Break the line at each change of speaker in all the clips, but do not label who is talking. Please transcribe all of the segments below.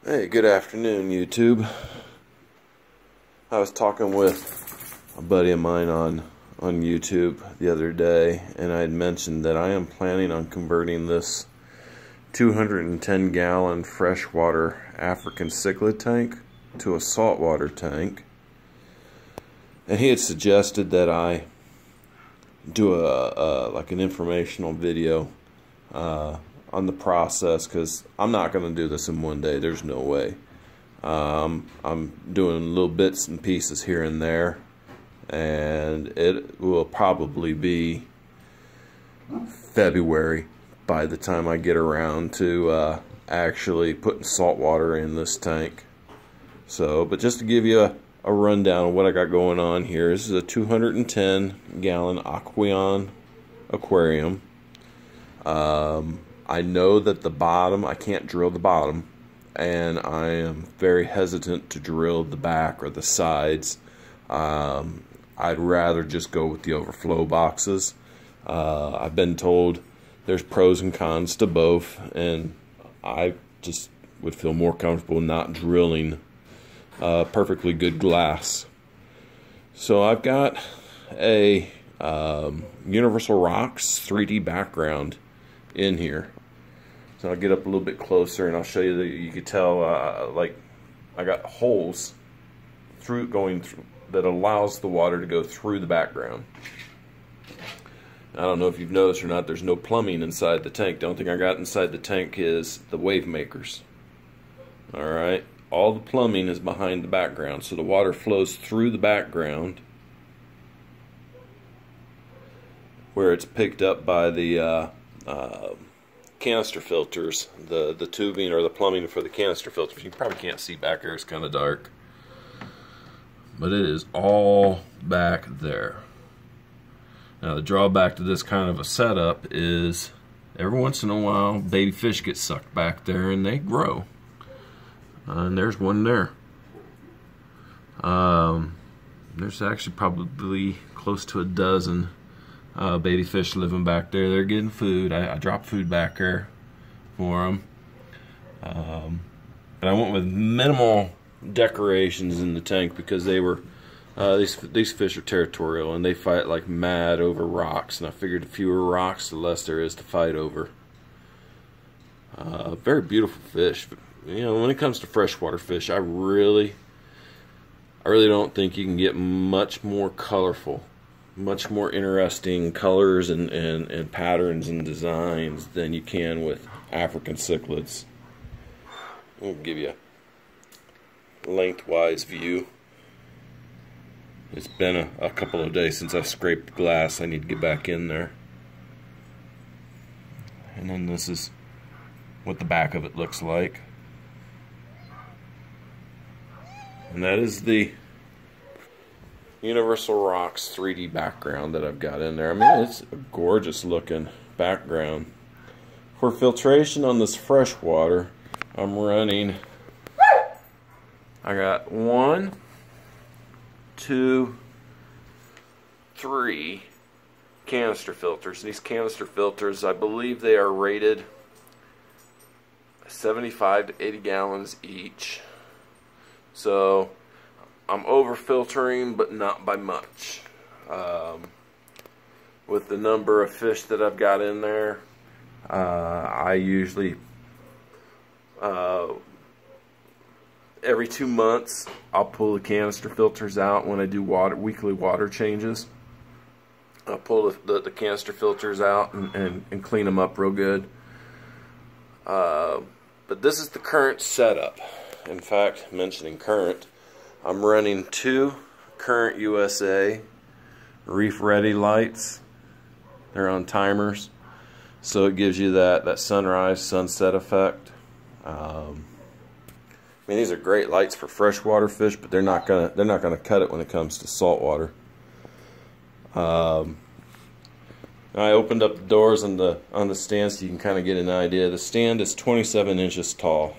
Hey, good afternoon, YouTube. I was talking with a buddy of mine on YouTube the other day, and I had mentioned that I am planning on converting this 210-gallon freshwater African cichlid tank to a saltwater tank. And he had suggested that I do like an informational video on the process, because I'm not going to do this in one day. There's no way. I'm doing little bits and pieces here and there, and it will probably be February by the time I get around to actually putting salt water in this tank. So, but just to give you a rundown of what I got going on here, this is a 210-gallon Aqueon aquarium. I know that the bottom, I can't drill the bottom, and I am very hesitant to drill the back or the sides. I'd rather just go with the overflow boxes. I've been told there's pros and cons to both, and I just would feel more comfortable not drilling perfectly good glass. So I've got a Universal Rocks 3D background in here. So I'll get up a little bit closer and I'll show you that you can tell like I got holes going through that allows the water to go through the background. I don't know if you've noticed or not, there's no plumbing inside the tank. The only thing I got inside the tank is the wave makers. Alright, all the plumbing is behind the background, so the water flows through the background where it's picked up by the canister filters, the tubing or the plumbing for the canister filters. You probably can't see back there, it's kind of dark, but it is all back there. Now the drawback to this kind of a setup is every once in a while baby fish get sucked back there and they grow, and there's one there. There's actually probably close to a dozen baby fish living back there. They're getting food. I dropped food back there for them. But I went with minimal decorations in the tank because they were these fish are territorial and they fight like mad over rocks, and I figured the fewer rocks the less there is to fight over. Very beautiful fish, but you know, when it comes to freshwater fish, I really don't think you can get much more colorful, much more interesting colors and patterns and designs than you can with African cichlids. I'll give you a lengthwise view. It's been a couple of days since I've scraped the glass. I need to get back in there. And then this is what the back of it looks like. And that is the Universal Rocks 3D background that I've got in there. I mean, it's a gorgeous looking background. For filtration on this fresh water, I'm running, I got 1, 2, 3 canister filters. These canister filters, I believe they are rated 75 to 80 gallons each. So I'm over filtering, but not by much. With the number of fish that I've got in there, I usually every 2 months I'll pull the canister filters out when I do weekly water changes. I'll pull the canister filters out and clean them up real good. But this is the current setup. In fact, mentioning current, I'm running 2 Current USA Reef Ready lights. They're on timers, so it gives you that sunrise sunset effect. I mean, these are great lights for freshwater fish, but they're not gonna cut it when it comes to saltwater. I opened up the doors on the stand so you can kind of get an idea. The stand is 27 inches tall.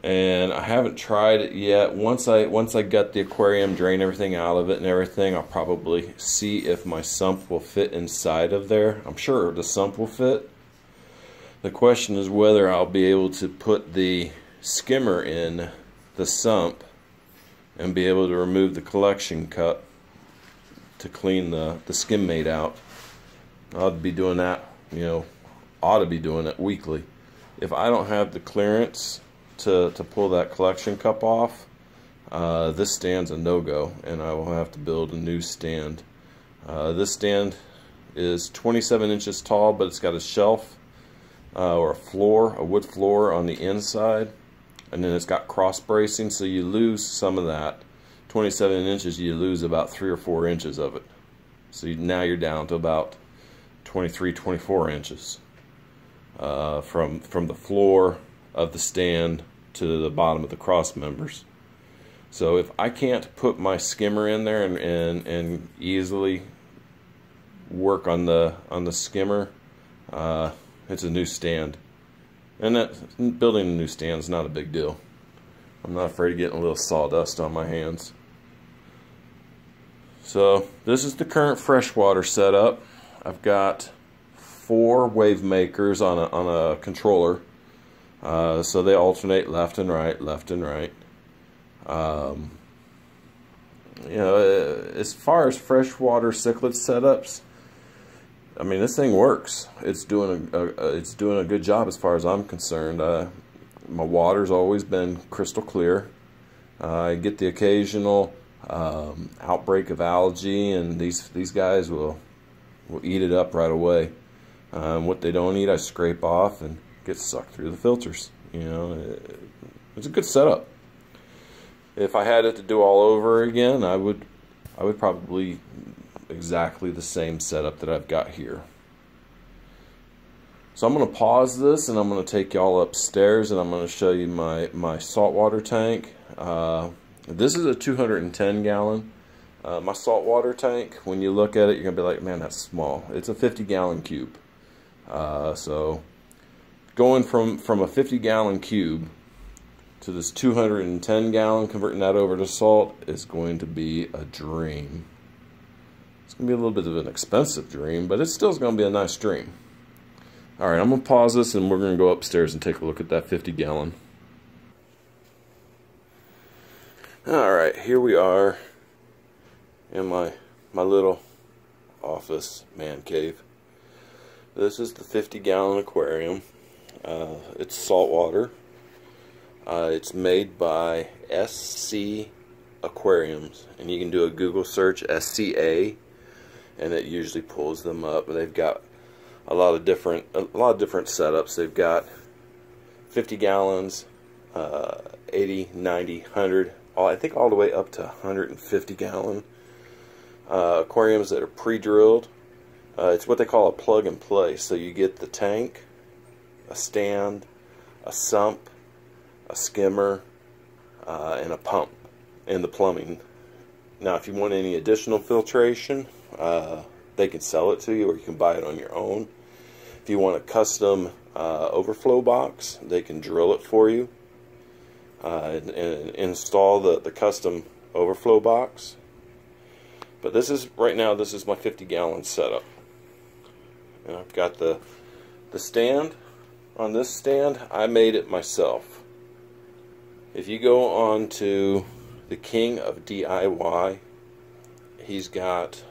And I haven't tried it yet. Once I gut the aquarium, drain everything out of it and everything, I'll probably see if my sump will fit inside of there. I'm sure the sump will fit. The question is whether I'll be able to put the skimmer in the sump and be able to remove the collection cup to clean the Skimmate out. I'd be doing that, you know, ought to be doing it weekly. If I don't have the clearance to pull that collection cup off, this stand's a no-go, and I will have to build a new stand. This stand is 27 inches tall, but it's got a shelf or a floor, a wood floor on the inside, and then it's got cross bracing, so you lose some of that. 27 inches, you lose about 3 or 4 inches of it. So now you're down to about 23, 24 inches from the floor of the stand to the bottom of the cross members. So if I can't put my skimmer in there and easily work on the skimmer, it's a new stand. And that building a new stand is not a big deal. I'm not afraid of getting a little sawdust on my hands. So this is the current freshwater setup. I've got 4 wave makers on a controller, so they alternate left and right, left and right. You know, as far as freshwater cichlid setups, I mean, this thing works. It's doing a good job as far as I'm concerned. My water's always been crystal clear. I get the occasional outbreak of algae, and these guys will eat it up right away. What they don't eat, I scrape off and get sucked through the filters. You know, it's a good setup. If I had it to do all over again, I would probably exactly the same setup that I've got here. So I'm going to pause this, and I'm going to take y'all upstairs, and I'm going to show you my saltwater tank. This is a 210 gallon. My saltwater tank, when you look at it, you're going to be like, man, that's small. It's a 50-gallon cube. So going from a 50-gallon cube to this 210-gallon, converting that over to salt, is going to be a dream. It's going to be a little bit of an expensive dream, but it still is going to be a nice dream. Alright, I'm going to pause this, and we're going to go upstairs and take a look at that 50-gallon. Alright, here we are in my little office man cave. This is the 50-gallon aquarium. It's saltwater. It's made by SC Aquariums, and you can do a Google search, SCA, and it usually pulls them up. They've got a lot of different setups. They've got 50 gallons, 80, 90, 100, I think all the way up to 150 gallon aquariums that are pre-drilled. It's what they call a plug and play. So you get the tank, a stand, a sump, a skimmer, and a pump, and the plumbing. Now if you want any additional filtration, they can sell it to you, or you can buy it on your own. If you want a custom overflow box, they can drill it for you and install the custom overflow box. But this is, right now, this is my 50-gallon setup. And I've got the stand. On this stand, I made it myself. If you go on to the King of DIY, he's got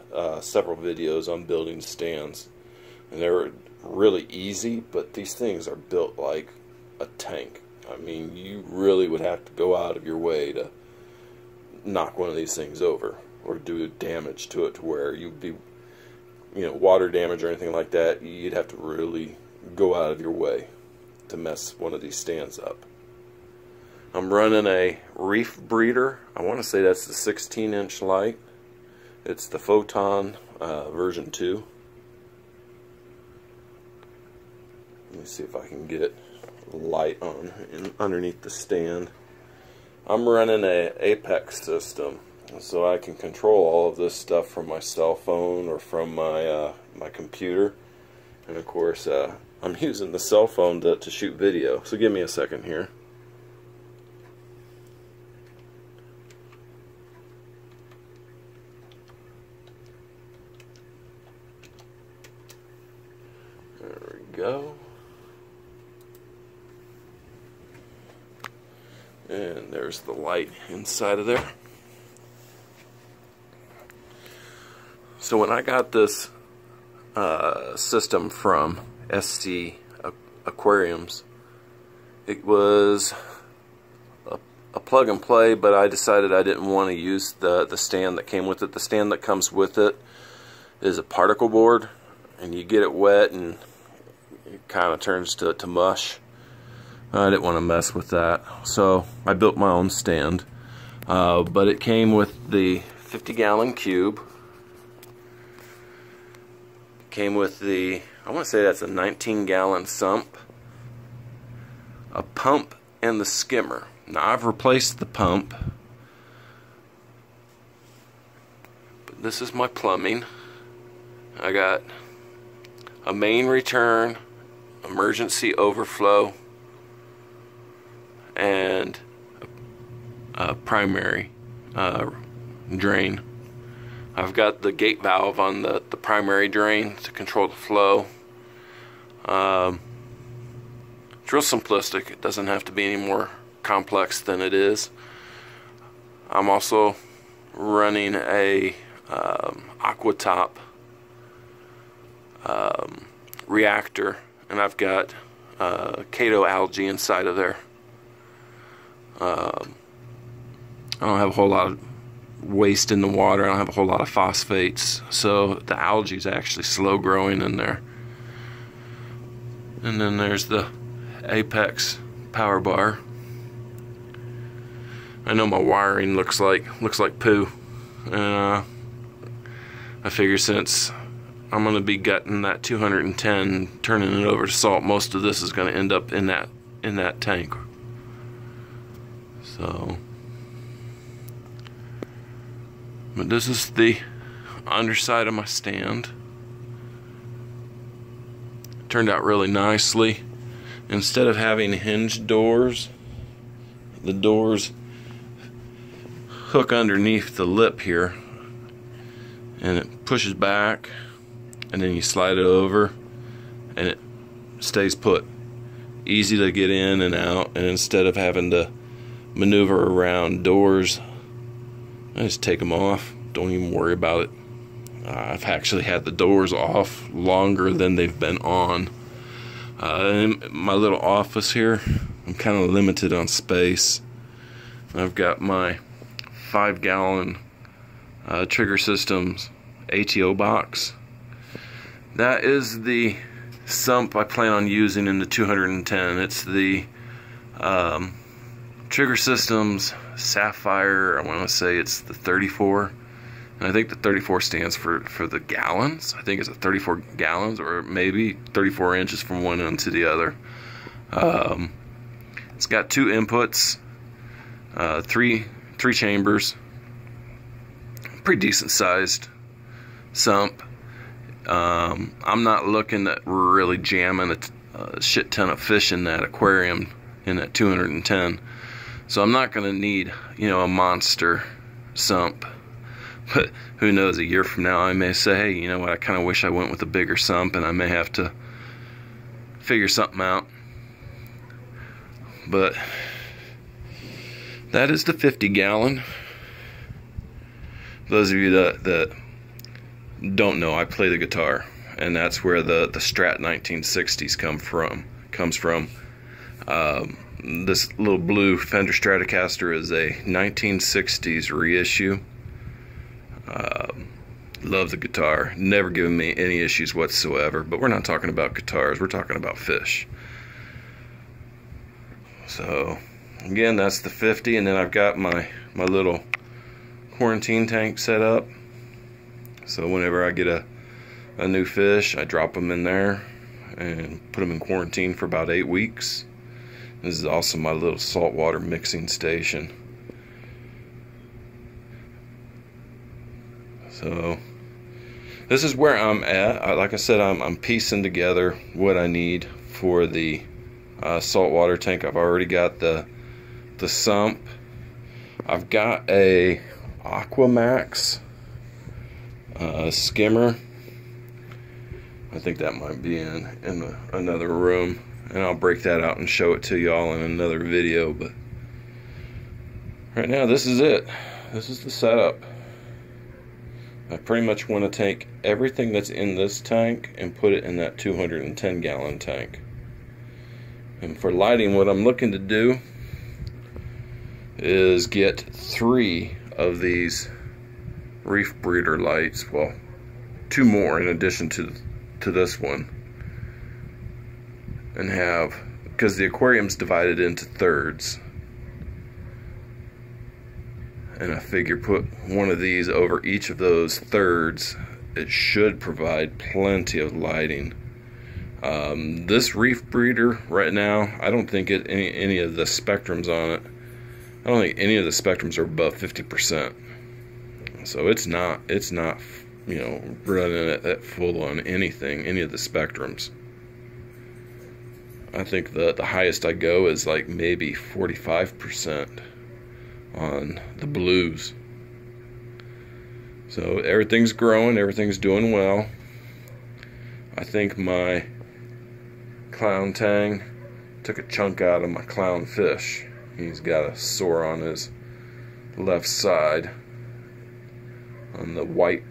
several videos on building stands, and they're really easy, but these things are built like a tank. I mean, you really would have to go out of your way to knock one of these things over or do damage to it, to where you'd be, you know, water damage or anything like that. You'd have to really go out of your way to mess one of these stands up. I'm running a reef breeder. I want to say that's the 16-inch light. It's the Photon version 2. Let me see if I can get light on underneath the stand. I'm running a Apex system, so I can control all of this stuff from my cell phone or from my my computer. And of course, I'm using the cell phone to shoot video. So give me a second here. There we go. And there's the light inside of there. So when I got this system from SC Aquariums, it was a plug and play, but I decided I didn't want to use the stand that came with it. The stand that comes with it is a particle board, and you get it wet and it kind of turns to mush. I didn't want to mess with that, so I built my own stand. But it came with the 50-gallon cube. Came with the, I want to say that's a 19-gallon sump, a pump, and the skimmer. Now I've replaced the pump, but this is my plumbing. I got a main return, emergency overflow, and a primary drain. I've got the gate valve on the primary drain to control the flow. It's real simplistic. It doesn't have to be any more complex than it is. I'm also running a Aquatop reactor, and I've got Chaeto algae inside of there. I don't have a whole lot of waste in the water. I don't have a whole lot of phosphates, so the algae is actually slow growing in there. And then there's the Apex power bar. I know my wiring looks like poo, and I figure since I'm going to be gutting that 210, turning it over to salt, most of this is going to end up in that tank. So, but this is the underside of my stand. Turned out really nicely. Instead of having hinged doors, the doors hook underneath the lip here, and it pushes back, and then you slide it over, and it stays put. Easy to get in and out, and instead of having to maneuver around doors, I just take them off. Don't even worry about it. I've actually had the doors off longer than they've been on. In my little office here, I'm kind of limited on space. I've got my 5-gallon Trigger Systems ATO box. That is the sump I plan on using in the 210. It's the Trigger Systems Sapphire. I want to say it's the 34. And I think the 34 stands for the gallons. I think it's a 34 gallons, or maybe 34 inches from one end to the other. It's got 2 inputs, three chambers, pretty decent sized sump. I'm not looking at really jamming a shit ton of fish in that aquarium in that 210. So I'm not going to need, a monster sump. But who knows, a year from now I may say, hey, you know what, I kind of wish I went with a bigger sump, and I may have to figure something out. But that is the 50-gallon. Those of you that don't know, I play the guitar, and that's where the Strat 1960s comes from. This little blue Fender Stratocaster is a 1960s reissue. Love the guitar, never given me any issues whatsoever, but we're not talking about guitars, we're talking about fish. So again, that's the 50, and then I've got my little quarantine tank set up. So whenever I get a new fish, I drop them in there and put them in quarantine for about 8 weeks. This is also my little saltwater mixing station. So this is where I'm at. Like I said, I'm piecing together what I need for the saltwater tank. I've already got the sump. I've got a Aquamax skimmer. I think that might be in another room, and I'll break that out and show it to y'all in another video. But Right now, this is it. This is the setup. I pretty much want to take everything that's in this tank and put it in that 210 gallon tank. And for lighting, what I'm looking to do is get 3 of these reef breeder lights. Well, 2 more in addition to this one. And have, because the aquarium's divided into thirds, and I figure put one of these over each of those thirds. It should provide plenty of lighting. This reef breeder right now, I don't think any of the spectrums on it, I don't think any of the spectrums are above 50%. So it's not you know, running at full on anything, any of the spectrums. I think the highest I go is like maybe 45% on the blues. So everything's growing, everything's doing well. I think my clown tang took a chunk out of my clown fish. He's got a sore on his left side on the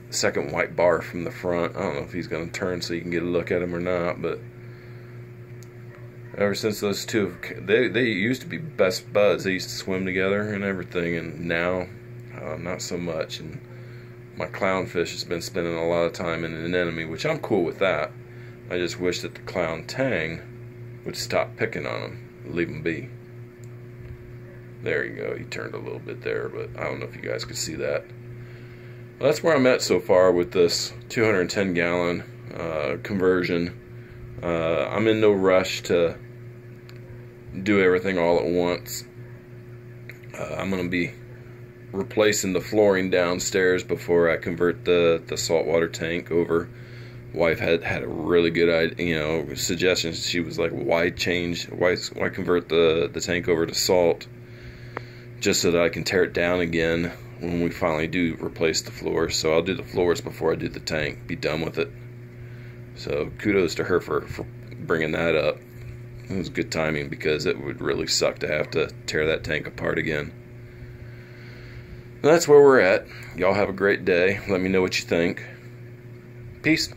second white bar from the front. I don't know if he's going to turn so you can get a look at him or not, but ever since those two, they used to be best buds. They used to swim together and everything, and now not so much. And my clownfish has been spending a lot of time in an anemone, which I'm cool with that. I just wish that the clown tang would stop picking on them, leave them be. There you go. He turned a little bit there, but I don't know if you guys could see that. Well, that's where I'm at so far with this 210 gallon conversion. I'm in no rush to do everything all at once. I'm going to be replacing the flooring downstairs before I convert the saltwater tank over. Wife had a really good idea, you know, suggestion. She was like, why convert the tank over to salt, just so that I can tear it down again when we finally do replace the floors. So I'll do the floors before I do the tank, be done with it. So kudos to her for bringing that up. It was good timing, because it would really suck to have to tear that tank apart again. That's where we're at. Y'all have a great day. Let me know what you think. Peace.